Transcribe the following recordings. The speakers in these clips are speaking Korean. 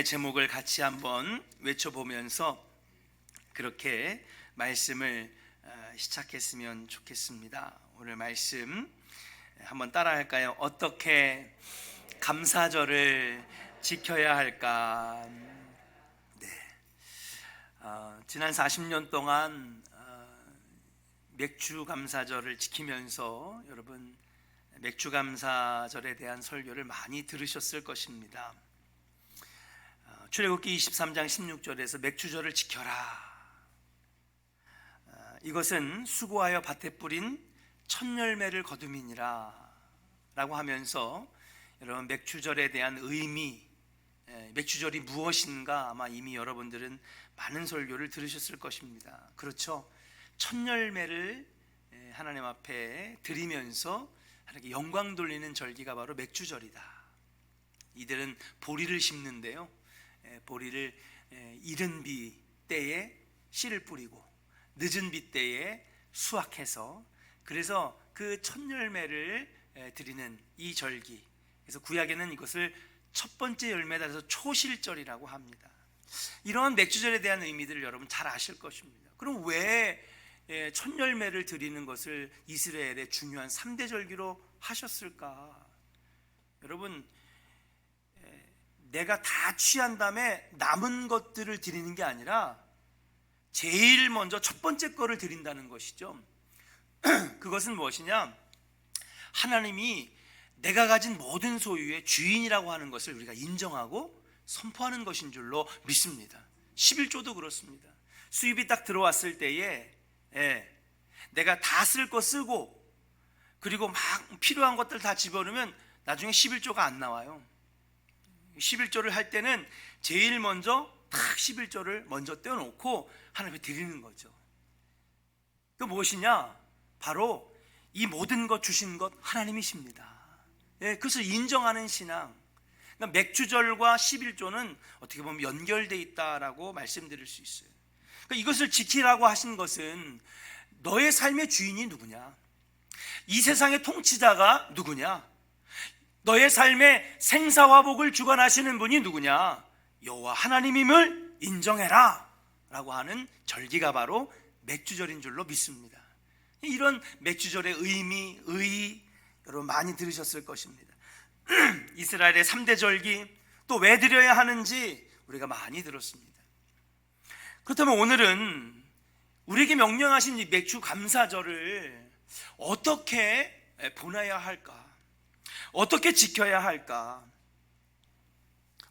제목을 같이 한번 외쳐보면서 그렇게 말씀을 시작했으면 좋겠습니다. 오늘 말씀 한번 따라할까요? 어떻게 감사절을 지켜야 할까? 네. 지난 40년 동안 맥주 감사절을 지키면서 여러분 맥주 감사절에 대한 설교를 많이 들으셨을 것입니다. 출애굽기 23장 16절에서 맥주절을 지켜라. 이것은 수고하여 밭에 뿌린 첫 열매를 거둠이니라 라고 하면서 여러분 맥주절에 대한 의미, 맥주절이 무엇인가 아마 이미 여러분들은 많은 설교를 들으셨을 것입니다. 그렇죠? 첫 열매를 하나님 앞에 드리면서 하나님께 영광 돌리는 절기가 바로 맥주절이다. 이들은 보리를 심는데요, 보리를 이른 비 때에 씨를 뿌리고 늦은 비 때에 수확해서, 그래서 그 첫 열매를 드리는 이 절기, 그래서 구약에는 이것을 첫 번째 열매다 해서 초실절이라고 합니다. 이러한 맥주절에 대한 의미들을 여러분 잘 아실 것입니다. 그럼 왜 첫 열매를 드리는 것을 이스라엘의 중요한 3대 절기로 하셨을까? 여러분, 내가 다 취한 다음에 남은 것들을 드리는 게 아니라 제일 먼저 첫 번째 거를 드린다는 것이죠. 그것은 무엇이냐? 하나님이 내가 가진 모든 소유의 주인이라고 하는 것을 우리가 인정하고 선포하는 것인 줄로 믿습니다. 11조도 그렇습니다. 수입이 딱 들어왔을 때에 내가 다 쓸 거 쓰고 그리고 막 필요한 것들 다 집어넣으면 나중에 11조가 안 나와요. 11조를 할 때는 제일 먼저 딱 11조를 먼저 떼어놓고 하나님께 드리는 거죠. 그 무엇이냐? 바로 이 모든 것 주신 것 하나님이십니다. 그것을 인정하는 신앙. 그러니까 맥주절과 11조는 어떻게 보면 연결되어 있다라고 말씀드릴 수 있어요. 그러니까 이것을 지키라고 하신 것은 너의 삶의 주인이 누구냐? 이 세상의 통치자가 누구냐? 너의 삶의 생사화복을 주관하시는 분이 누구냐? 여호와 하나님임을 인정해라 라고 하는 절기가 바로 맥주절인 줄로 믿습니다. 이런 맥주절의 의미, 의의 여러분 많이 들으셨을 것입니다. 이스라엘의 3대 절기, 또 왜 드려야 하는지 우리가 많이 들었습니다. 그렇다면 오늘은 우리에게 명령하신 이 맥주 감사절을 어떻게 보내야 할까? 어떻게 지켜야 할까?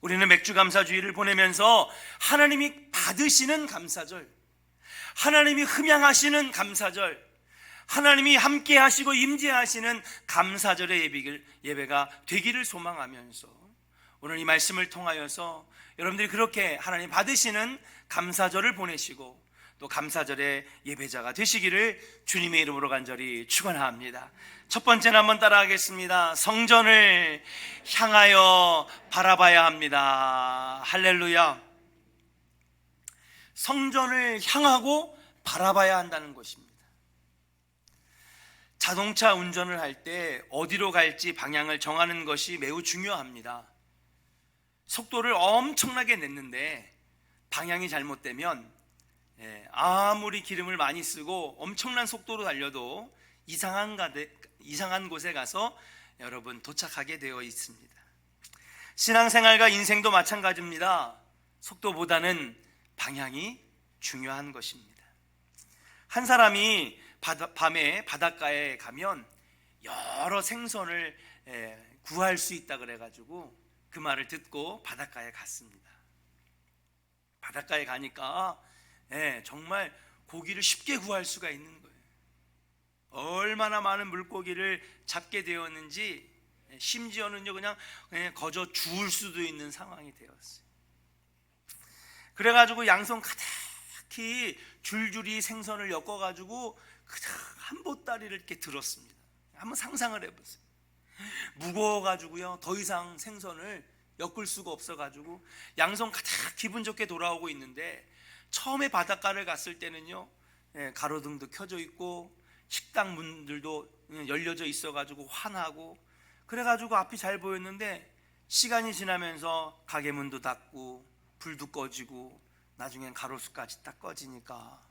우리는 맥주 감사주의를 보내면서 하나님이 받으시는 감사절, 하나님이 흠양하시는 감사절, 하나님이 함께 하시고 임재하시는 감사절의 예배가 되기를 소망하면서 오늘 이 말씀을 통하여서 여러분들이 그렇게 하나님 받으시는 감사절을 보내시고 또 감사절의 예배자가 되시기를 주님의 이름으로 간절히 축원합니다. 첫 번째는 한번 따라하겠습니다. 성전을 향하여 바라봐야 합니다. 할렐루야. 성전을 향하고 바라봐야 한다는 것입니다. 자동차 운전을 할 때 어디로 갈지 방향을 정하는 것이 매우 중요합니다. 속도를 엄청나게 냈는데 방향이 잘못되면 아무리 기름을 많이 쓰고 엄청난 속도로 달려도 이상한 곳에 가서 여러분 도착하게 되어 있습니다. 신앙생활과 인생도 마찬가지입니다. 속도보다는 방향이 중요한 것입니다. 한 사람이 밤에 바닷가에 가면 여러 생선을 구할 수 있다 그래가지고 그 말을 듣고 바닷가에 갔습니다. 바닷가에 가니까 정말 고기를 쉽게 구할 수가 있는 거예요. 얼마나 많은 물고기를 잡게 되었는지 심지어는요 그냥 거저 죽을 수도 있는 상황이 되었어요. 그래가지고 양손 가득히 줄줄이 생선을 엮어가지고 그냥 한 보따리를 이렇게 들었습니다. 한번 상상을 해보세요. 무거워가지고요 더 이상 생선을 엮을 수가 없어가지고 양손 가득 기분 좋게 돌아오고 있는데, 처음에 바닷가를 갔을 때는요 가로등도 켜져 있고 식당 문들도 열려져 있어가지고 환하고 그래가지고 앞이 잘 보였는데 시간이 지나면서 가게 문도 닫고 불도 꺼지고 나중엔 가로수까지 딱 꺼지니까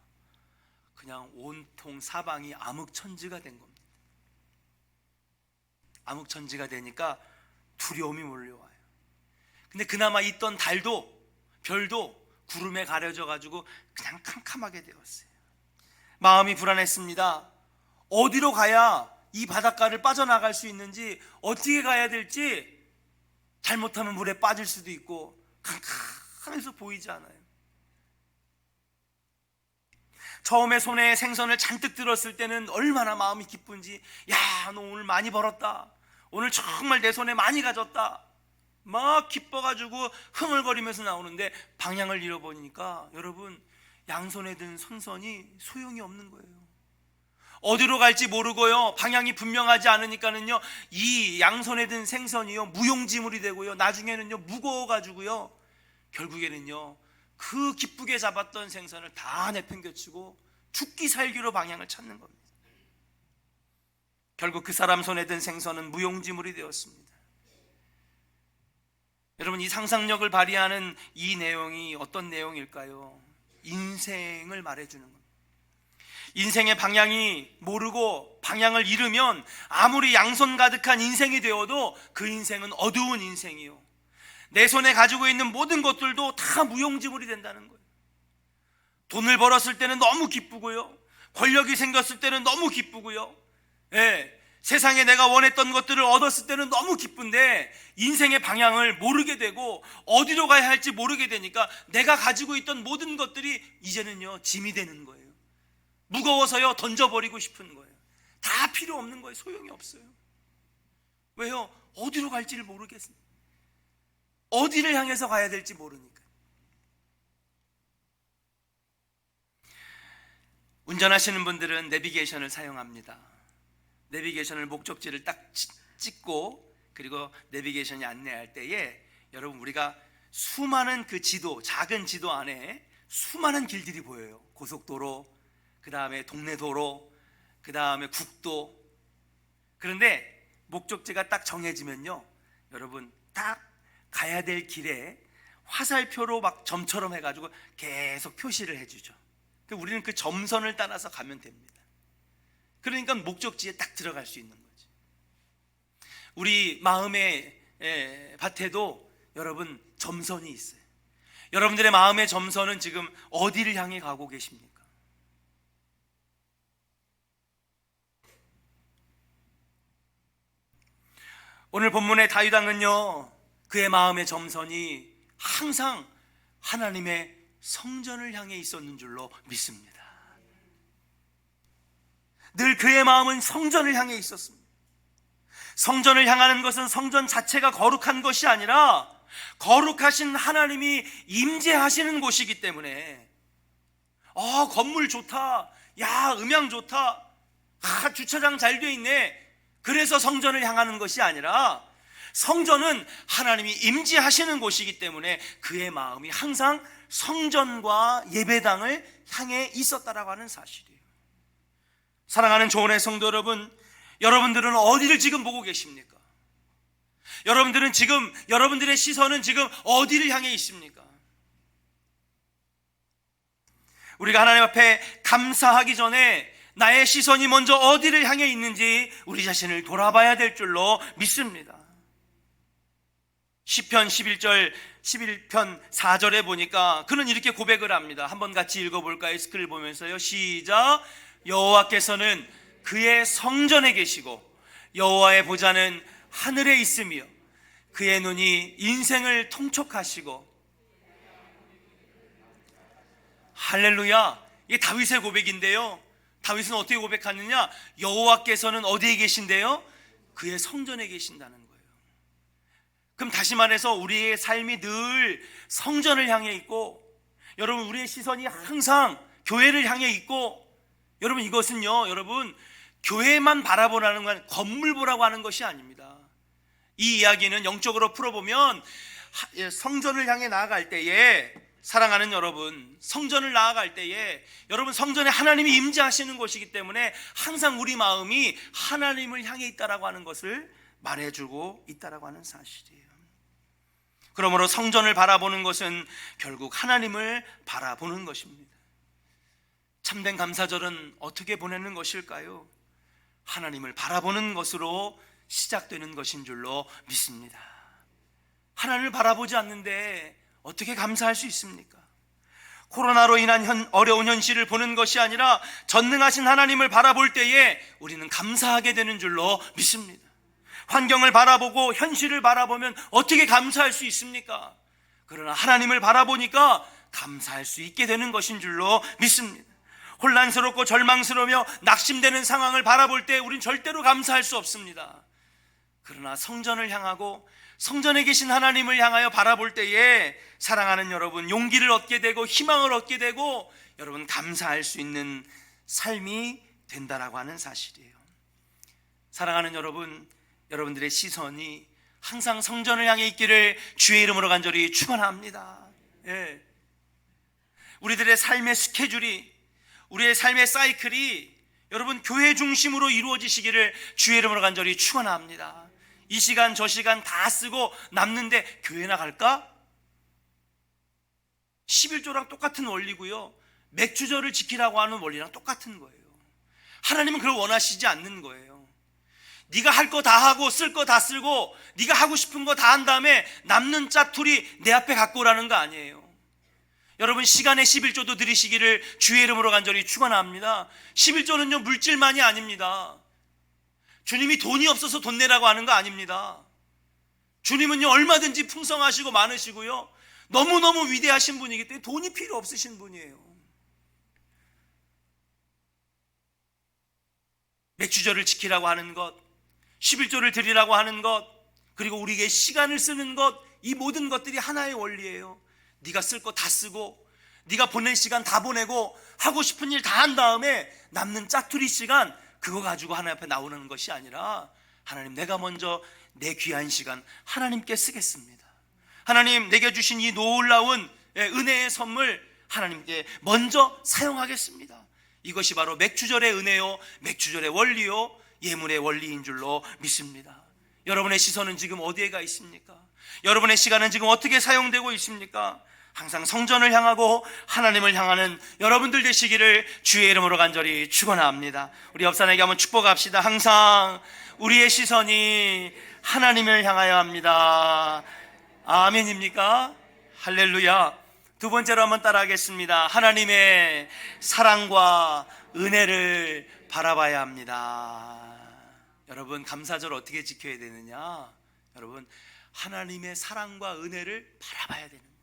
그냥 온통 사방이 암흑천지가 된 겁니다. 암흑천지가 되니까 두려움이 몰려와요. 근데 그나마 있던 달도 별도 구름에 가려져 가지고 그냥 캄캄하게 되었어요. 마음이 불안했습니다. 어디로 가야 이 바닷가를 빠져나갈 수 있는지, 어떻게 가야 될지, 잘못하면 물에 빠질 수도 있고 캄캄해서 보이지 않아요. 처음에 손에 생선을 잔뜩 들었을 때는 얼마나 마음이 기쁜지, 야, 너 오늘 많이 벌었다, 오늘 정말 내 손에 많이 가졌다, 막 기뻐가지고 흥얼거리면서 나오는데 방향을 잃어버리니까 여러분, 양손에 든 선선이 소용이 없는 거예요. 어디로 갈지 모르고요, 방향이 분명하지 않으니까는요, 이 양손에 든 생선이요 무용지물이 되고요, 나중에는요 무거워가지고요, 결국에는요 그 기쁘게 잡았던 생선을 다 내팽겨치고 죽기 살기로 방향을 찾는 겁니다. 결국 그 사람 손에 든 생선은 무용지물이 되었습니다. 여러분, 이 상상력을 발휘하는 이 내용이 어떤 내용일까요? 인생을 말해주는 겁니다. 인생의 방향이 모르고 방향을 잃으면 아무리 양손 가득한 인생이 되어도 그 인생은 어두운 인생이요, 내 손에 가지고 있는 모든 것들도 다 무용지물이 된다는 거예요. 돈을 벌었을 때는 너무 기쁘고요, 권력이 생겼을 때는 너무 기쁘고요, 세상에 내가 원했던 것들을 얻었을 때는 너무 기쁜데 인생의 방향을 모르게 되고 어디로 가야 할지 모르게 되니까 내가 가지고 있던 모든 것들이 이제는요 짐이 되는 거예요. 무거워서요 던져버리고 싶은 거예요. 다 필요 없는 거예요. 소용이 없어요. 왜요? 어디로 갈지를 모르겠어요. 어디를 향해서 가야 될지 모르니까. 운전하시는 분들은 내비게이션을 사용합니다. 내비게이션을 목적지를 딱 찍고, 그리고 내비게이션이 안내할 때에 여러분, 우리가 수많은 그 지도, 작은 지도 안에 수많은 길들이 보여요. 고속도로, 그 다음에 동네 도로, 그 다음에 국도. 그런데 목적지가 딱 정해지면요, 여러분, 딱 가야 될 길에 화살표로 막 점처럼 해가지고 계속 표시를 해주죠. 우리는 그 점선을 따라서 가면 됩니다. 그러니까 목적지에 딱 들어갈 수 있는 거죠. 우리 마음의 밭에도 여러분 점선이 있어요. 여러분들의 마음의 점선은 지금 어디를 향해 가고 계십니까? 오늘 본문의 다윗 왕은요, 그의 마음의 점선이 항상 하나님의 성전을 향해 있었는 줄로 믿습니다. 늘 그의 마음은 성전을 향해 있었습니다. 성전을 향하는 것은 성전 자체가 거룩한 것이 아니라 거룩하신 하나님이 임재하시는 곳이기 때문에, 건물 좋다, 야, 음향 좋다, 주차장 잘 돼 있네, 그래서 성전을 향하는 것이 아니라 성전은 하나님이 임재하시는 곳이기 때문에 그의 마음이 항상 성전과 예배당을 향해 있었다라고 하는 사실이에요. 사랑하는 조은의 성도 여러분, 여러분들은 어디를 지금 보고 계십니까? 여러분들은 지금, 여러분들의 시선은 지금 어디를 향해 있습니까? 우리가 하나님 앞에 감사하기 전에 나의 시선이 먼저 어디를 향해 있는지 우리 자신을 돌아봐야 될 줄로 믿습니다. 시편 11편 4절에 보니까 그는 이렇게 고백을 합니다. 한번 같이 읽어볼까요? 스크린 보면서요. 시작. 여호와께서는 그의 성전에 계시고 여호와의 보좌는 하늘에 있으며 그의 눈이 인생을 통촉하시고. 할렐루야. 이게 다윗의 고백인데요, 다윗은 어떻게 고백하느냐? 여호와께서는 어디에 계신데요? 그의 성전에 계신다는 거예요. 그럼 다시 말해서 우리의 삶이 늘 성전을 향해 있고, 여러분, 우리의 시선이 항상 교회를 향해 있고, 여러분, 이것은요, 여러분, 교회만 바라보라는 건, 건물 보라고 하는 것이 아닙니다. 이 이야기는 영적으로 풀어보면 성전을 향해 나아갈 때에, 사랑하는 여러분, 성전을 나아갈 때에 여러분, 성전에 하나님이 임재하시는 곳이기 때문에 항상 우리 마음이 하나님을 향해 있다라고 하는 것을 말해주고 있다라고 하는 사실이에요. 그러므로 성전을 바라보는 것은 결국 하나님을 바라보는 것입니다. 참된 감사절은 어떻게 보내는 것일까요? 하나님을 바라보는 것으로 시작되는 것인 줄로 믿습니다. 하나님을 바라보지 않는데 어떻게 감사할 수 있습니까? 코로나로 인한 어려운 현실을 보는 것이 아니라 전능하신 하나님을 바라볼 때에 우리는 감사하게 되는 줄로 믿습니다. 환경을 바라보고 현실을 바라보면 어떻게 감사할 수 있습니까? 그러나 하나님을 바라보니까 감사할 수 있게 되는 것인 줄로 믿습니다. 혼란스럽고 절망스러우며 낙심되는 상황을 바라볼 때 우린 절대로 감사할 수 없습니다. 그러나 성전을 향하고 성전에 계신 하나님을 향하여 바라볼 때에 사랑하는 여러분, 용기를 얻게 되고 희망을 얻게 되고 여러분 감사할 수 있는 삶이 된다라고 하는 사실이에요. 사랑하는 여러분, 여러분들의 시선이 항상 성전을 향해 있기를 주의 이름으로 간절히 축원합니다. 우리들의 삶의 스케줄이, 우리의 삶의 사이클이 여러분 교회 중심으로 이루어지시기를 주의 이름으로 간절히 축원합니다. 이 시간 저 시간 다 쓰고 남는데 교회나 갈까? 11조랑 똑같은 원리고요, 맥주절을 지키라고 하는 원리랑 똑같은 거예요. 하나님은 그걸 원하시지 않는 거예요. 네가 할 거 다 하고 쓸 거 다 쓰고 네가 하고 싶은 거 다 한 다음에 남는 짜투리 내 앞에 갖고 오라는 거 아니에요. 여러분, 시간의 11조도 드리시기를 주의 이름으로 간절히 축원합니다. 11조는요 물질만이 아닙니다. 주님이 돈이 없어서 돈 내라고 하는 거 아닙니다. 주님은요 얼마든지 풍성하시고 많으시고요 너무너무 위대하신 분이기 때문에 돈이 필요 없으신 분이에요. 맥주절을 지키라고 하는 것, 11조를 드리라고 하는 것, 그리고 우리에게 시간을 쓰는 것, 이 모든 것들이 하나의 원리예요. 네가 쓸 거 다 쓰고 네가 보낼 시간 다 보내고 하고 싶은 일 다 한 다음에 남는 짜투리 시간 그거 가지고 하나님 앞에 나오는 것이 아니라, 하나님, 내가 먼저 내 귀한 시간 하나님께 쓰겠습니다. 하나님, 내게 주신 이 놀라운 은혜의 선물 하나님께 먼저 사용하겠습니다. 이것이 바로 맥주절의 은혜요, 맥주절의 원리요, 예물의 원리인 줄로 믿습니다. 여러분의 시선은 지금 어디에 가 있습니까? 여러분의 시간은 지금 어떻게 사용되고 있습니까? 항상 성전을 향하고 하나님을 향하는 여러분들 되시기를 주의 이름으로 간절히 축원합니다. 우리 옆 사람에게 한번 축복합시다. 항상 우리의 시선이 하나님을 향하여 합니다. 아멘입니까? 할렐루야. 두 번째로 한번 따라하겠습니다. 하나님의 사랑과 은혜를 바라봐야 합니다. 여러분, 감사절 어떻게 지켜야 되느냐? 여러분, 하나님의 사랑과 은혜를 바라봐야 되는 거예요.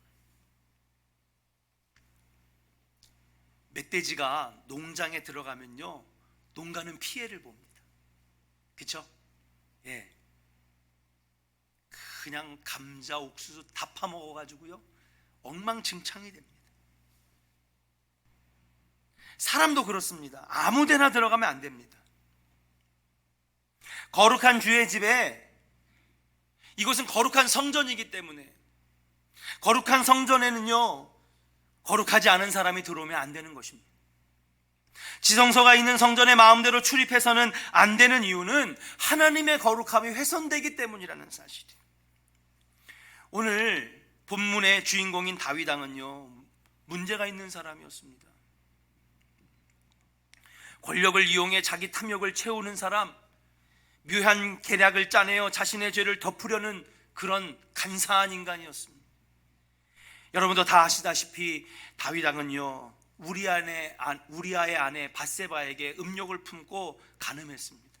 멧돼지가 농장에 들어가면요 농가는 피해를 봅니다. 그렇죠? 예. 그냥 감자, 옥수수 다 파먹어가지고요 엉망진창이 됩니다. 사람도 그렇습니다. 아무데나 들어가면 안 됩니다. 거룩한 주의 집에, 이곳은 거룩한 성전이기 때문에, 거룩한 성전에는요 거룩하지 않은 사람이 들어오면 안 되는 것입니다. 지성소가 있는 성전에 마음대로 출입해서는 안 되는 이유는 하나님의 거룩함이 훼손되기 때문이라는 사실이에요. 오늘 본문의 주인공인 다윗 왕은요 문제가 있는 사람이었습니다. 권력을 이용해 자기 탐욕을 채우는 사람, 묘한 계략을 짜내어 자신의 죄를 덮으려는 그런 간사한 인간이었습니다. 여러분도 다 아시다시피 다윗 왕은요 우리아의 아내 밧세바에게 음욕을 품고 간음했습니다.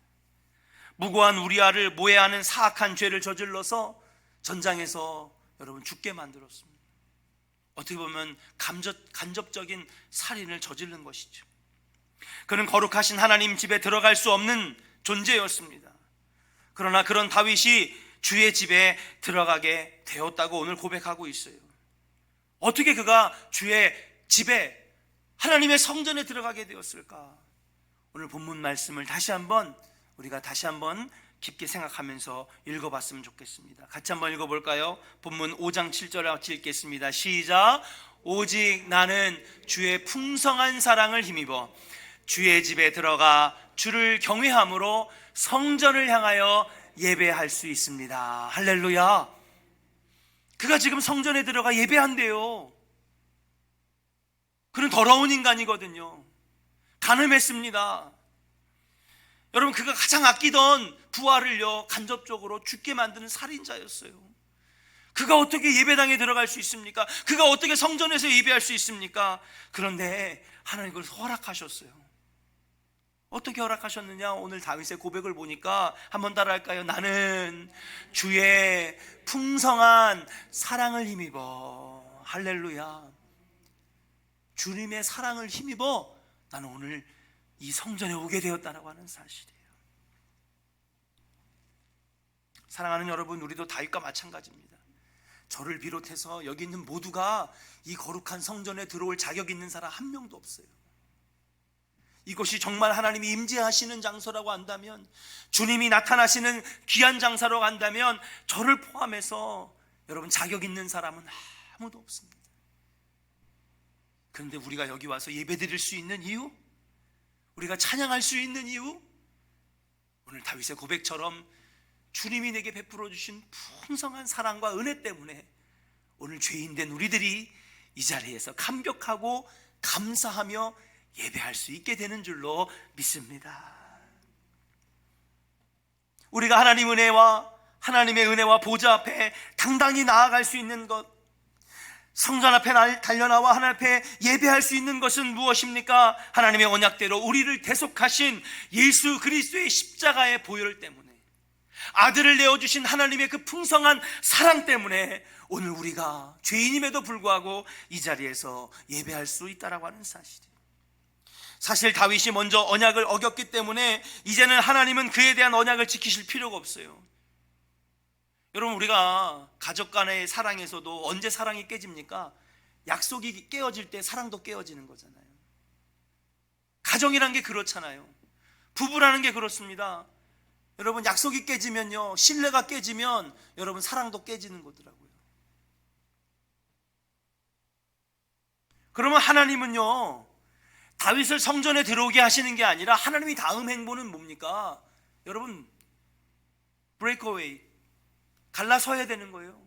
무고한 우리아를 모해하는 사악한 죄를 저질러서 전장에서 여러분 죽게 만들었습니다. 어떻게 보면 간접적인 살인을 저지른 것이죠. 그는 거룩하신 하나님 집에 들어갈 수 없는 존재였습니다. 그러나 그런 다윗이 주의 집에 들어가게 되었다고 오늘 고백하고 있어요. 어떻게 그가 주의 집에, 하나님의 성전에 들어가게 되었을까? 오늘 본문 말씀을 우리가 다시 한번 깊게 생각하면서 읽어봤으면 좋겠습니다. 같이 한번 읽어볼까요? 본문 5장 7절 같이 읽겠습니다. 시작. 오직 나는 주의 풍성한 사랑을 힘입어 주의 집에 들어가 주를 경외함으로 성전을 향하여 예배할 수 있습니다. 할렐루야. 그가 지금 성전에 들어가 예배한대요. 그는 더러운 인간이거든요. 간음했습니다. 여러분, 그가 가장 아끼던 부하를요 간접적으로 죽게 만드는 살인자였어요. 그가 어떻게 예배당에 들어갈 수 있습니까? 그가 어떻게 성전에서 예배할 수 있습니까? 그런데 하나님 그걸 허락하셨어요. 어떻게 허락하셨느냐? 오늘 다윗의 고백을 보니까 한번 따라할까요? 나는 주의 풍성한 사랑을 힘입어. 할렐루야. 주님의 사랑을 힘입어 나는 오늘 이 성전에 오게 되었다라고 하는 사실이에요. 사랑하는 여러분, 우리도 다윗과 마찬가지입니다. 저를 비롯해서 여기 있는 모두가 이 거룩한 성전에 들어올 자격 있는 사람 한 명도 없어요. 이곳이 정말 하나님이 임재하시는 장소라고 한다면, 주님이 나타나시는 귀한 장소라고 한다면 저를 포함해서 여러분 자격 있는 사람은 아무도 없습니다. 그런데 우리가 여기 와서 예배드릴 수 있는 이유, 우리가 찬양할 수 있는 이유, 오늘 다윗의 고백처럼 주님이 내게 베풀어 주신 풍성한 사랑과 은혜 때문에 오늘 죄인 된 우리들이 이 자리에서 감격하고 감사하며 예배할 수 있게 되는 줄로 믿습니다. 우리가 하나님의 은혜와 보좌 앞에 당당히 나아갈 수 있는 것, 성전 앞에 달려나와 하나님 앞에 예배할 수 있는 것은 무엇입니까? 하나님의 언약대로 우리를 대속하신 예수 그리스도의 십자가의 보혈 때문에, 아들을 내어주신 하나님의 그 풍성한 사랑 때문에 오늘 우리가 죄인임에도 불구하고 이 자리에서 예배할 수 있다라고 하는 사실이에요. 사실 다윗이 먼저 언약을 어겼기 때문에 이제는 하나님은 그에 대한 언약을 지키실 필요가 없어요. 여러분, 우리가 가족 간의 사랑에서도 언제 사랑이 깨집니까? 약속이 깨어질 때 사랑도 깨어지는 거잖아요. 가정이란 게 그렇잖아요. 부부라는 게 그렇습니다. 여러분, 약속이 깨지면요, 신뢰가 깨지면 여러분 사랑도 깨지는 거더라고요. 그러면 하나님은요 다윗을 성전에 들어오게 하시는 게 아니라 하나님이 다음 행보는 뭡니까? 여러분, 브레이크어웨이, 갈라서야 되는 거예요.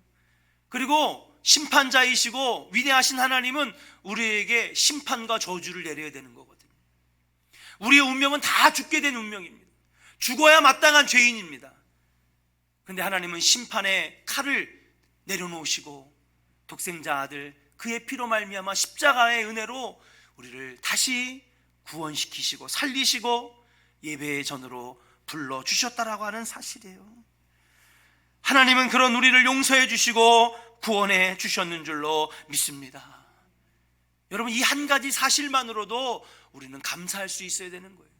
그리고 심판자이시고 위대하신 하나님은 우리에게 심판과 저주를 내려야 되는 거거든요. 우리의 운명은 다 죽게 된 운명입니다. 죽어야 마땅한 죄인입니다. 그런데 하나님은 심판의 칼을 내려놓으시고 독생자 아들 그의 피로 말미암아 십자가의 은혜로 우리를 다시 구원시키시고 살리시고 예배의 전으로 불러주셨다라고 하는 사실이에요. 하나님은 그런 우리를 용서해 주시고 구원해 주셨는 줄로 믿습니다. 여러분, 이 한 가지 사실만으로도 우리는 감사할 수 있어야 되는 거예요.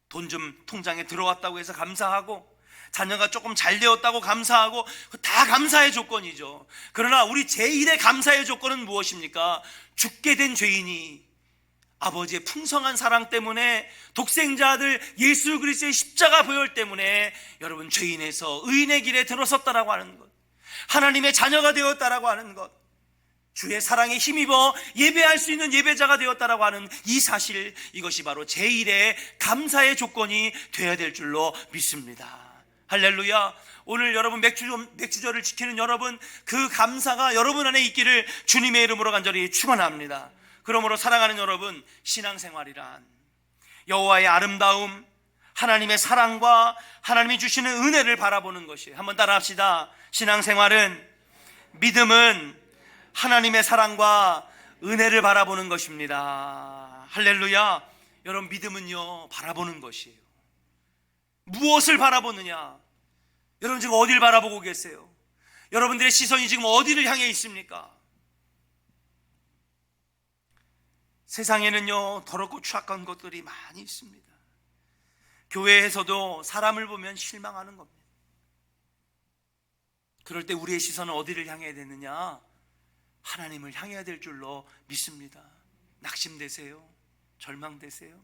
돈 좀 통장에 들어왔다고 해서 감사하고, 자녀가 조금 잘 되었다고 감사하고, 다 감사의 조건이죠. 그러나 우리 제1의 감사의 조건은 무엇입니까? 죽게 된 죄인이 아버지의 풍성한 사랑 때문에, 독생자 아들 예수 그리스도의 십자가 보혈 때문에 여러분 죄인에서 의인의 길에 들어섰다라고 하는 것, 하나님의 자녀가 되었다라고 하는 것, 주의 사랑에 힘입어 예배할 수 있는 예배자가 되었다라고 하는 이 사실, 이것이 바로 제1의 감사의 조건이 되어야 될 줄로 믿습니다. 할렐루야. 오늘 여러분 맥주절을 지키는 여러분, 그 감사가 여러분 안에 있기를 주님의 이름으로 간절히 축원합니다. 그러므로 사랑하는 여러분, 신앙생활이란 여호와의 아름다움, 하나님의 사랑과 하나님이 주시는 은혜를 바라보는 것이에요. 한번 따라합시다. 신앙생활은, 믿음은 하나님의 사랑과 은혜를 바라보는 것입니다. 할렐루야. 여러분, 믿음은요 바라보는 것이에요. 무엇을 바라보느냐? 여러분 지금 어디를 바라보고 계세요? 여러분들의 시선이 지금 어디를 향해 있습니까? 세상에는요 더럽고 추악한 것들이 많이 있습니다. 교회에서도 사람을 보면 실망하는 겁니다. 그럴 때 우리의 시선은 어디를 향해야 되느냐? 하나님을 향해야 될 줄로 믿습니다. 낙심되세요? 절망되세요?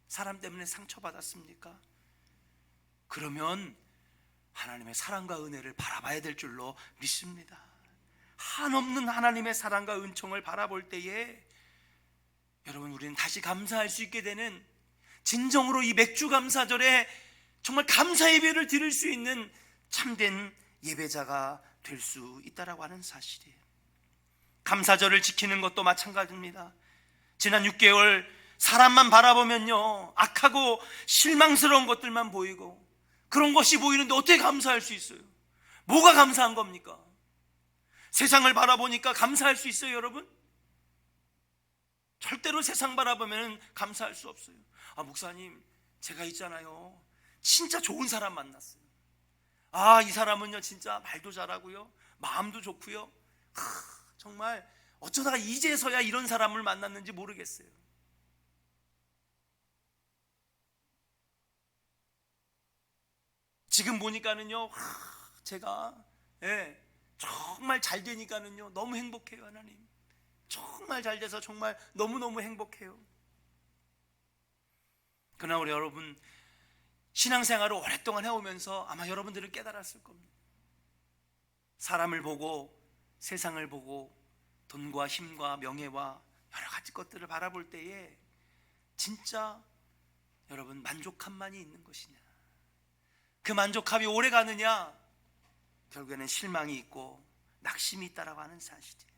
사람 때문에 상처받았습니까? 그러면 하나님의 사랑과 은혜를 바라봐야 될 줄로 믿습니다. 한없는 하나님의 사랑과 은총을 바라볼 때에 여러분 우리는 다시 감사할 수 있게 되는, 진정으로 이 맥주 감사절에 정말 감사 예배를 드릴 수 있는 참된 예배자가 될 수 있다라고 하는 사실이에요. 감사절을 지키는 것도 마찬가지입니다. 지난 6개월 사람만 바라보면요, 악하고 실망스러운 것들만 보이고 그런 것이 보이는데 어떻게 감사할 수 있어요? 뭐가 감사한 겁니까? 세상을 바라보니까 감사할 수 있어요, 여러분? 절대로 세상 바라보면 감사할 수 없어요. 아, 목사님, 제가 있잖아요, 진짜 좋은 사람 만났어요. 아, 이 사람은요 진짜 말도 잘하고요, 마음도 좋고요, 정말 어쩌다가 이제서야 이런 사람을 만났는지 모르겠어요. 지금 보니까는요, 제가 정말 잘 되니까는요 너무 행복해요. 하나님, 정말 잘 돼서 정말 너무너무 행복해요. 그러나 우리 여러분, 신앙생활을 오랫동안 해오면서 아마 여러분들은 깨달았을 겁니다. 사람을 보고, 세상을 보고, 돈과 힘과 명예와 여러 가지 것들을 바라볼 때에 진짜 여러분 만족함만이 있는 것이냐, 그 만족함이 오래 가느냐, 결국에는 실망이 있고 낙심이 있다라고 하는 사실이에요.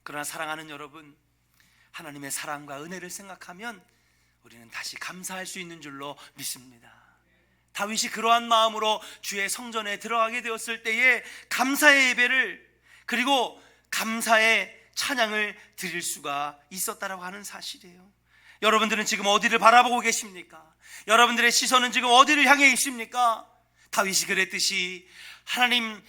그러나 사랑하는 여러분, 하나님의 사랑과 은혜를 생각하면 우리는 다시 감사할 수 있는 줄로 믿습니다. 다윗이 그러한 마음으로 주의 성전에 들어가게 되었을 때에 감사의 예배를, 그리고 감사의 찬양을 드릴 수가 있었다라고 하는 사실이에요. 여러분들은 지금 어디를 바라보고 계십니까? 여러분들의 시선은 지금 어디를 향해 있습니까? 다윗이 그랬듯이 하나님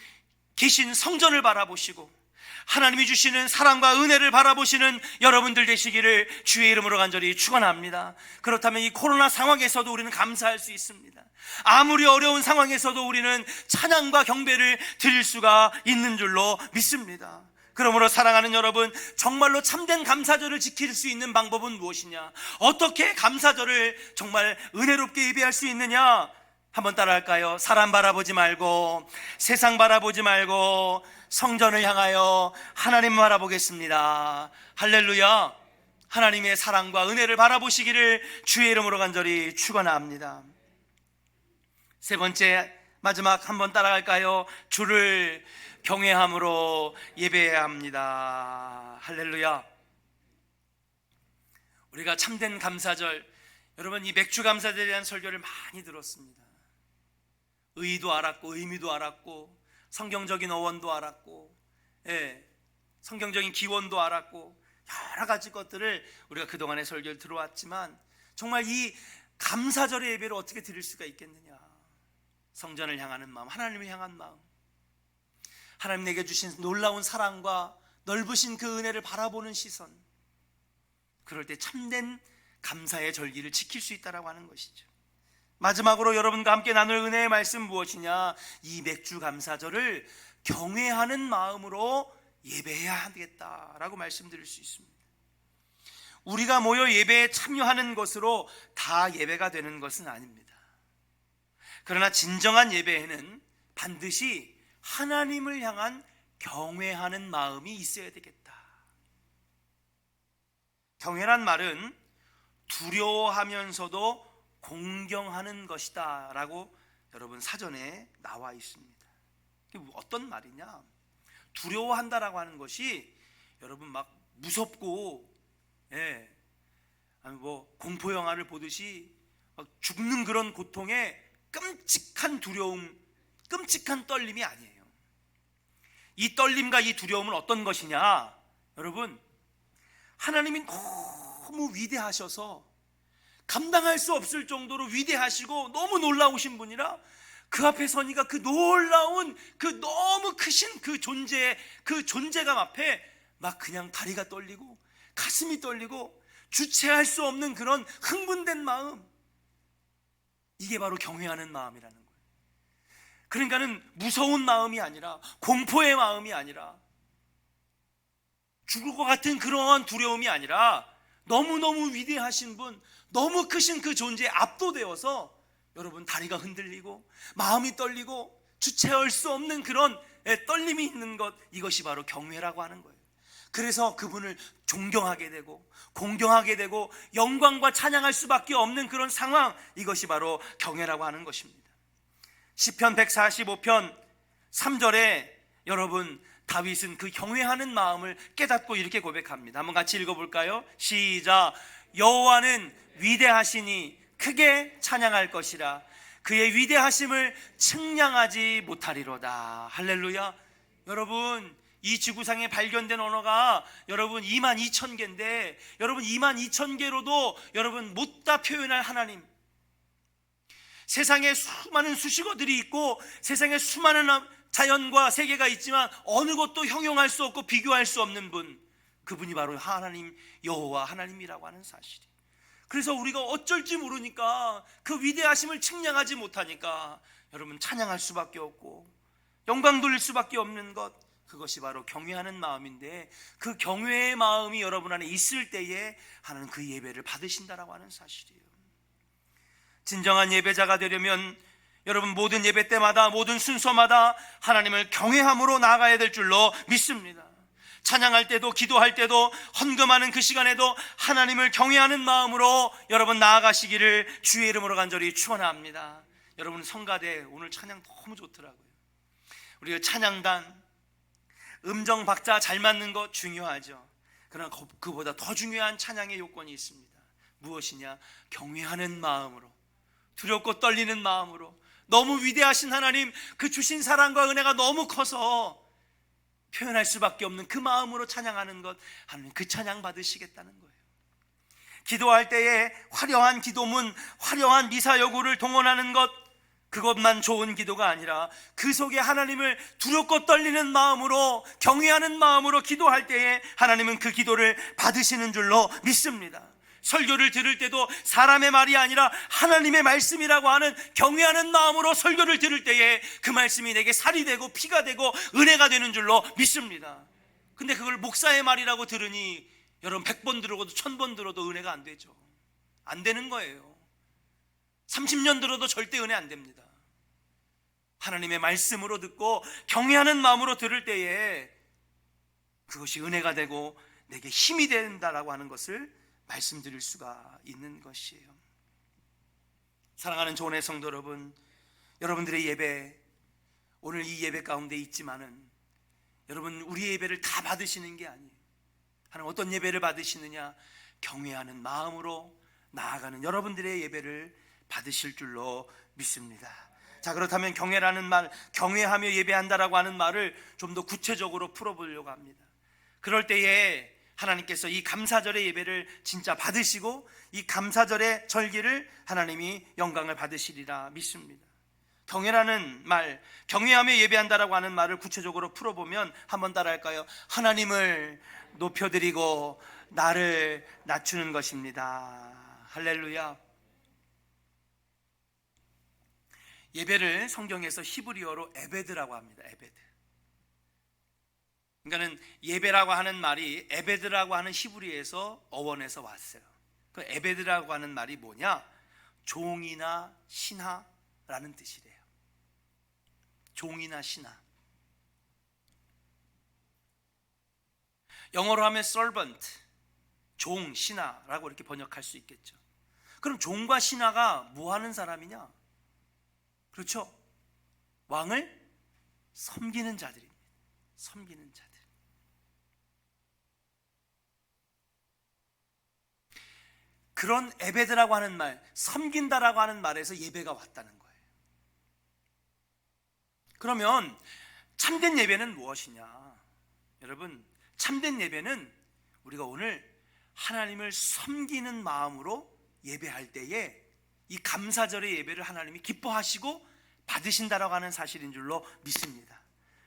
계신 성전을 바라보시고 하나님이 주시는 사랑과 은혜를 바라보시는 여러분들 되시기를 주의 이름으로 간절히 축원합니다. 그렇다면 이 코로나 상황에서도 우리는 감사할 수 있습니다. 아무리 어려운 상황에서도 우리는 찬양과 경배를 드릴 수가 있는 줄로 믿습니다. 그러므로 사랑하는 여러분, 정말로 참된 감사절을 지킬 수 있는 방법은 무엇이냐? 어떻게 감사절을 정말 은혜롭게 예배할 수 있느냐? 한번 따라할까요? 사람 바라보지 말고, 세상 바라보지 말고 성전을 향하여 하나님 바라보겠습니다. 할렐루야. 하나님의 사랑과 은혜를 바라보시기를 주의 이름으로 간절히 축원합니다. 세 번째, 마지막 한번 따라갈까요? 주를 경외함으로 예배해야 합니다. 할렐루야. 우리가 참된 감사절, 여러분 이 맥주 감사절에 대한 설교를 많이 들었습니다. 의의도 알았고 의미도 알았고 성경적인 어원도 알았고, 성경적인 기원도 알았고 여러 가지 것들을 우리가 그동안의 설교를 들어왔지만, 정말 이 감사절의 예배를 어떻게 드릴 수가 있겠느냐? 성전을 향하는 마음, 하나님을 향한 마음, 하나님 내게 주신 놀라운 사랑과 넓으신 그 은혜를 바라보는 시선, 그럴 때 참된 감사의 절기를 지킬 수 있다라고 하는 것이죠. 마지막으로 여러분과 함께 나눌 은혜의 말씀 무엇이냐? 이 맥주 감사절을 경외하는 마음으로 예배해야 하겠다라고 말씀드릴 수 있습니다. 우리가 모여 예배에 참여하는 것으로 다 예배가 되는 것은 아닙니다. 그러나 진정한 예배에는 반드시 하나님을 향한 경외하는 마음이 있어야 되겠다. 경외란 말은 두려워하면서도 공경하는 것이다 라고 여러분 사전에 나와 있습니다. 이게 어떤 말이냐? 두려워한다라고 하는 것이 여러분 막 무섭고, 뭐 공포 영화를 보듯이 막 죽는 그런 고통에 끔찍한 두려움, 끔찍한 떨림이 아니에요. 이 떨림과 이 두려움은 어떤 것이냐? 여러분, 하나님이 너무 위대하셔서 감당할 수 없을 정도로 위대하시고 너무 놀라우신 분이라 그 앞에 서니까 그 놀라운, 그 너무 크신 그 존재감 앞에 막 그냥 다리가 떨리고 가슴이 떨리고 주체할 수 없는 그런 흥분된 마음, 이게 바로 경외하는 마음이라는 거예요. 그러니까는 무서운 마음이 아니라, 공포의 마음이 아니라, 죽을 것 같은 그러한 두려움이 아니라, 너무너무 위대하신 분, 너무 크신 그 존재에 압도되어서 여러분 다리가 흔들리고 마음이 떨리고 주체할 수 없는 그런 떨림이 있는 것, 이것이 바로 경외라고 하는 거예요. 그래서 그분을 존경하게 되고 공경하게 되고 영광과 찬양할 수밖에 없는 그런 상황, 이것이 바로 경외라고 하는 것입니다. 시편 145편 3절에 여러분 다윗은 그 경외하는 마음을 깨닫고 이렇게 고백합니다. 한번 같이 읽어볼까요? 시작. 여호와는 위대하시니 크게 찬양할 것이라. 그의 위대하심을 측량하지 못하리로다. 할렐루야. 여러분, 이 지구상에 발견된 언어가 여러분 22,000개인데 여러분 22,000개로도 여러분 못다 표현할 하나님, 세상에 수많은 수식어들이 있고 세상에 수많은 자연과 세계가 있지만 어느 것도 형용할 수 없고 비교할 수 없는 분, 그분이 바로 하나님 여호와 하나님이라고 하는 사실이. 그래서 우리가 어쩔지 모르니까 그 위대하심을 측량하지 못하니까 여러분 찬양할 수밖에 없고 영광 돌릴 수밖에 없는 것, 그것이 바로 경외하는 마음인데 그 경외의 마음이 여러분 안에 있을 때에 하나님 그 예배를 받으신다라고 하는 사실이에요. 진정한 예배자가 되려면 여러분 모든 예배 때마다 모든 순서마다 하나님을 경외함으로 나아가야 될 줄로 믿습니다. 찬양할 때도 기도할 때도 헌금하는 그 시간에도 하나님을 경외하는 마음으로 여러분 나아가시기를 주의 이름으로 간절히 축원합니다. 여러분 성가대 오늘 찬양 너무 좋더라고요. 우리가 찬양단 음정 박자 잘 맞는 거 중요하죠. 그러나 그보다 더 중요한 찬양의 요건이 있습니다. 무엇이냐? 경외하는 마음으로, 두렵고 떨리는 마음으로, 너무 위대하신 하나님 그 주신 사랑과 은혜가 너무 커서 표현할 수밖에 없는 그 마음으로 찬양하는 것, 하나님 그 찬양 받으시겠다는 거예요. 기도할 때에 화려한 기도문, 화려한 미사 여구를 동원하는 것, 그것만 좋은 기도가 아니라 그 속에 하나님을 두렵고 떨리는 마음으로, 경외하는 마음으로 기도할 때에 하나님은 그 기도를 받으시는 줄로 믿습니다. 설교를 들을 때도 사람의 말이 아니라 하나님의 말씀이라고 하는 경외하는 마음으로 설교를 들을 때에 그 말씀이 내게 살이 되고 피가 되고 은혜가 되는 줄로 믿습니다. 근데 그걸 목사의 말이라고 들으니 여러분 100번 들어도 1000번 들어도 은혜가 안 되죠. 안 되는 거예요. 30년 들어도 절대 은혜 안 됩니다. 하나님의 말씀으로 듣고 경외하는 마음으로 들을 때에 그것이 은혜가 되고 내게 힘이 된다라고 하는 것을 말씀드릴 수가 있는 것이에요. 사랑하는 조은의 성도 여러분, 여러분들의 예배, 오늘 이 예배 가운데 있지만은 여러분 우리의 예배를 다 받으시는 게 아니에요. 하나님 어떤 예배를 받으시느냐? 경외하는 마음으로 나아가는 여러분들의 예배를 받으실 줄로 믿습니다. 자, 그렇다면 경외라는 말, 경외하며 예배한다라고 하는 말을 좀 더 구체적으로 풀어보려고 합니다. 그럴 때에 하나님께서 이 감사절의 예배를 진짜 받으시고 이 감사절의 절기를 하나님이 영광을 받으시리라 믿습니다. 경외라는 말, 경외하며 예배한다라고 하는 말을 구체적으로 풀어보면 한번 따라할까요? 하나님을 높여드리고 나를 낮추는 것입니다. 할렐루야. 예배를 성경에서 히브리어로 에베드라고 합니다. 에베드. 그러니까는 예배라고 하는 말이 에베드라고 하는 히브리에서 어원에서 왔어요. 그 에베드라고 하는 말이 뭐냐? 종이나 신하라는 뜻이래요. 종이나 신하. 영어로 하면 servant, 종, 신하라고 이렇게 번역할 수 있겠죠. 그럼 종과 신하가 뭐 하는 사람이냐? 그렇죠? 왕을 섬기는 자들입니다. 섬기는 자들. 그런 에베드라고 하는 말, 섬긴다라고 하는 말에서 예배가 왔다는 거예요. 그러면 참된 예배는 무엇이냐? 여러분, 참된 예배는 우리가 오늘 하나님을 섬기는 마음으로 예배할 때에 이 감사절의 예배를 하나님이 기뻐하시고 받으신다라고 하는 사실인 줄로 믿습니다.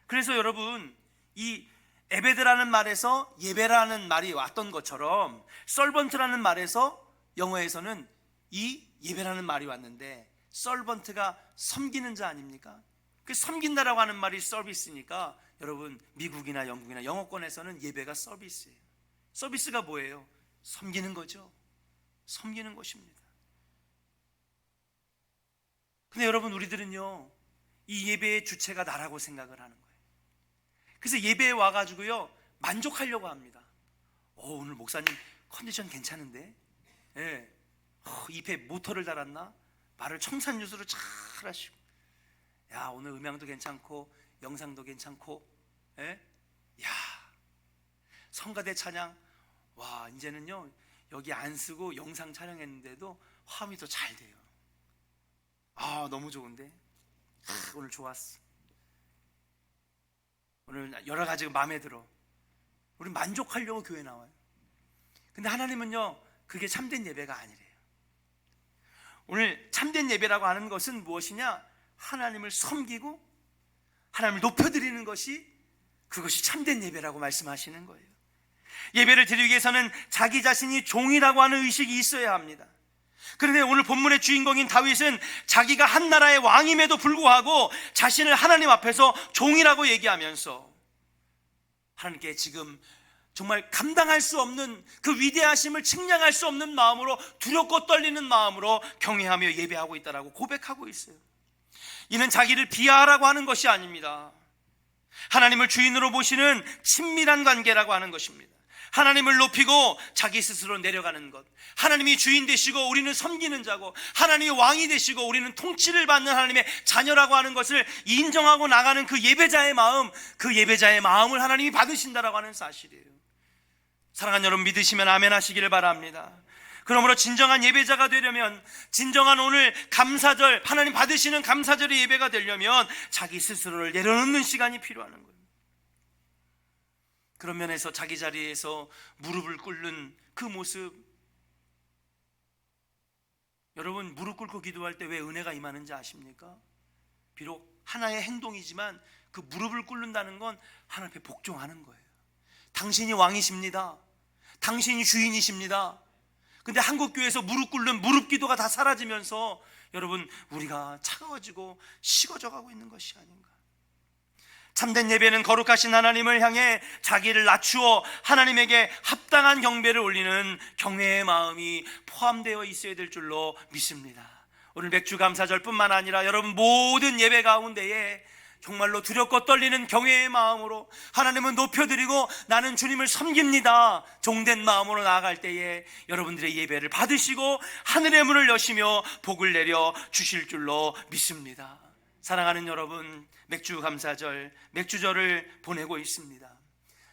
그래서 여러분, 이 에베드라는 말에서 예배라는 말이 왔던 것처럼 썰번트라는 말에서 영어에서는 이 예배라는 말이 왔는데, 썰번트가 섬기는 자 아닙니까? 그 섬긴다라고 하는 말이 서비스니까 여러분 미국이나 영국이나 영어권에서는 예배가 서비스예요. 서비스가 뭐예요? 섬기는 거죠. 섬기는 것입니다. 근데 여러분 우리들은요 이 예배의 주체가 나라고 생각을 하는 거예요. 그래서 예배에 와가지고요 만족하려고 합니다. 오늘 목사님 컨디션 괜찮은데? 예. 입에 모터를 달았나? 말을 청산유수로 잘 하시고, 야 오늘 음향도 괜찮고 영상도 괜찮고, 예? 야, 성가대 찬양, 와, 이제는요 여기 안 쓰고 영상 촬영했는데도 화음이 더 잘 돼요. 아, 너무 좋은데. 오늘 좋았어. 오늘 여러 가지가 마음에 들어. 우리 만족하려고 교회 나와요. 근데 하나님은요 그게 참된 예배가 아니래요. 오늘 참된 예배라고 하는 것은 무엇이냐? 하나님을 섬기고 하나님을 높여드리는 것이, 그것이 참된 예배라고 말씀하시는 거예요. 예배를 드리기 위해서는 자기 자신이 종이라고 하는 의식이 있어야 합니다. 그런데 오늘 본문의 주인공인 다윗은 자기가 한 나라의 왕임에도 불구하고 자신을 하나님 앞에서 종이라고 얘기하면서 하나님께 지금 정말 감당할 수 없는 그 위대하심을 측량할 수 없는 마음으로, 두렵고 떨리는 마음으로 경외하며 예배하고 있다라고 고백하고 있어요. 이는 자기를 비하하라고 하는 것이 아닙니다. 하나님을 주인으로 보시는 친밀한 관계라고 하는 것입니다. 하나님을 높이고 자기 스스로 내려가는 것, 하나님이 주인 되시고 우리는 섬기는 자고 하나님이 왕이 되시고 우리는 통치를 받는 하나님의 자녀라고 하는 것을 인정하고 나가는 그 예배자의 마음, 그 예배자의 마음을 하나님이 받으신다라고 하는 사실이에요. 사랑하는 여러분, 믿으시면 아멘 하시기를 바랍니다. 그러므로 진정한 예배자가 되려면, 진정한 오늘 감사절, 하나님 받으시는 감사절의 예배가 되려면 자기 스스로를 내려놓는 시간이 필요한 거예요. 그런 면에서 자기 자리에서 무릎을 꿇는 그 모습, 여러분 무릎 꿇고 기도할 때 왜 은혜가 임하는지 아십니까? 비록 하나의 행동이지만 그 무릎을 꿇는다는 건 하나님 앞에 복종하는 거예요. 당신이 왕이십니다. 당신이 주인이십니다. 근데 한국교회에서 무릎 꿇는 무릎 기도가 다 사라지면서 여러분 우리가 차가워지고 식어져 가고 있는 것이 아닌가. 참된 예배는 거룩하신 하나님을 향해 자기를 낮추어 하나님에게 합당한 경배를 올리는 경외의 마음이 포함되어 있어야 될 줄로 믿습니다. 오늘 맥주 감사절뿐만 아니라 여러분 모든 예배 가운데에 정말로 두렵고 떨리는 경외의 마음으로 하나님을 높여드리고 나는 주님을 섬깁니다, 종된 마음으로 나아갈 때에 여러분들의 예배를 받으시고 하늘의 문을 여시며 복을 내려 주실 줄로 믿습니다. 사랑하는 여러분, 맥주 감사절, 맥주절을 보내고 있습니다.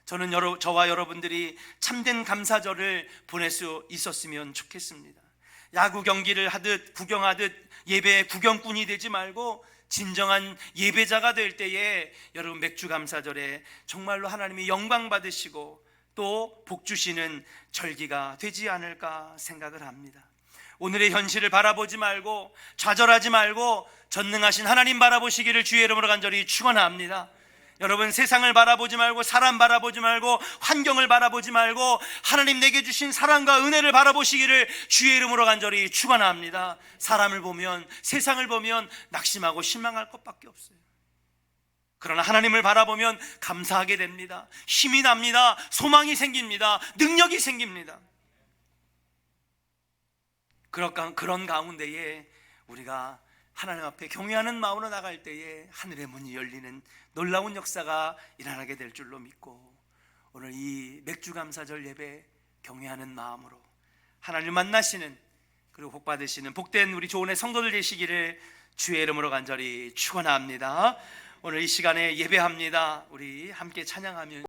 저는 저와 여러분들이 참된 감사절을 보낼 수 있었으면 좋겠습니다. 야구 경기를 하듯 구경하듯 예배의 구경꾼이 되지 말고 진정한 예배자가 될 때에 여러분 맥주 감사절에 정말로 하나님이 영광 받으시고 또 복 주시는 절기가 되지 않을까 생각을 합니다. 오늘의 현실을 바라보지 말고 좌절하지 말고 전능하신 하나님 바라보시기를 주의 이름으로 간절히 축원합니다. 여러분 세상을 바라보지 말고 사람 바라보지 말고 환경을 바라보지 말고 하나님 내게 주신 사랑과 은혜를 바라보시기를 주의 이름으로 간절히 축원합니다. 사람을 보면, 세상을 보면 낙심하고 실망할 것밖에 없어요. 그러나 하나님을 바라보면 감사하게 됩니다. 힘이 납니다. 소망이 생깁니다. 능력이 생깁니다. 그런 가운데에 우리가 하나님 앞에 경외하는 마음으로 나갈 때에 하늘의 문이 열리는 놀라운 역사가 일어나게 될 줄로 믿고, 오늘 이 맥주감사절 예배 경외하는 마음으로 하나님을 만나시는, 그리고 복 받으시는 복된 우리 조은의 성도들 되시기를 주의 이름으로 간절히 축원합니다. 오늘 이 시간에 예배합니다. 우리 함께 찬양하면